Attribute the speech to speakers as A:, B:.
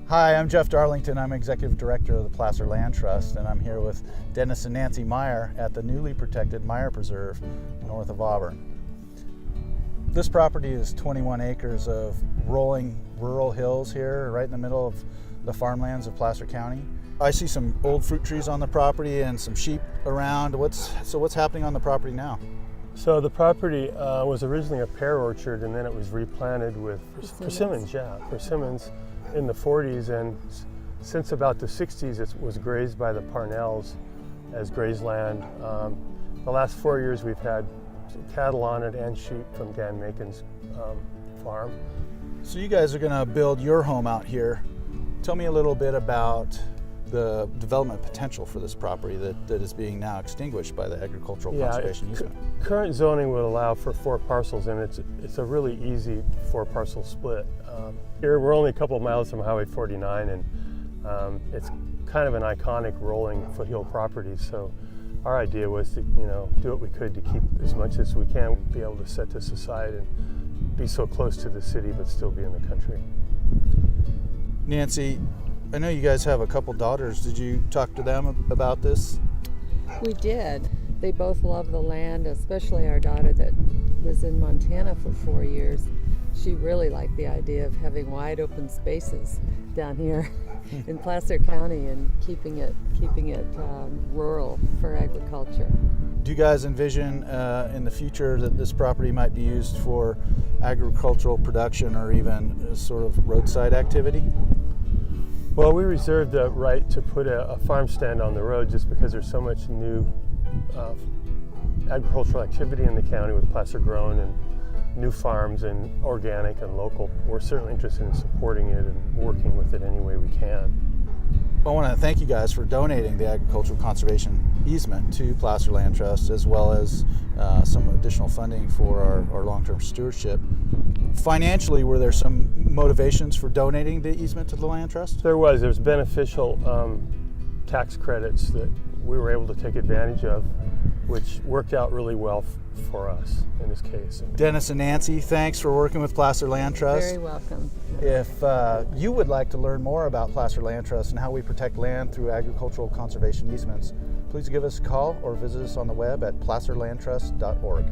A: Hi, I'm Jeff Darlington. I'm Executive Director of the Placer Land Trust, and I'm here with Dennis and Nancy Meyer at the newly protected Meyer Preserve north of Auburn. This property is 21 acres of rolling rural hills here, right in the middle of the farmlands of Placer County. I see some old fruit trees on the property and some sheep around. What's happening on the property now?
B: So the property was originally a pear orchard, and then it was replanted with persimmons in the 40s, and since about the 60s it was grazed by the Parnells as grazeland. The last 4 years we've had cattle on it and sheep from Dan Macon's farm.
A: So you guys are going to build your home out here. Tell me a little bit about the development potential for this property that is being now extinguished by the agricultural conservation easement.
B: Current zoning would allow for 4 parcels, and it's a really easy 4-parcel split. Here we're only a couple of miles from Highway 49, and it's kind of an iconic rolling foothill property. So our idea was to do what we could to keep as much as we can, be able to set this aside and be so close to the city but still be in the country.
A: Nancy, I know you guys have a couple daughters. Did you talk to them about this?
C: We did. They both love the land, especially our daughter that was in Montana for 4 years. She really liked the idea of having wide open spaces down here in Placer County and keeping it rural for agriculture.
A: Do you guys envision in the future that this property might be used for agricultural production or even sort of roadside activity?
B: Well, we reserved the right to put a farm stand on the road just because there's so much new agricultural activity in the county with placer grown and new farms and organic and local. We're certainly interested in supporting it and working with it any way we can.
A: I want to thank you guys for donating the agricultural conservation easement to Placer Land Trust, as well as some additional funding for our long-term stewardship. Financially, were there some motivations for donating the easement to the land trust?
B: There's beneficial tax credits that we were able to take advantage of, which worked out really well for us in this case.
A: Dennis and Nancy, thanks for working with Placer Land Trust.
C: Very welcome.
A: If you would like to learn more about Placer Land Trust and how we protect land through agricultural conservation easements, please give us a call or visit us on the web at placerlandtrust.org.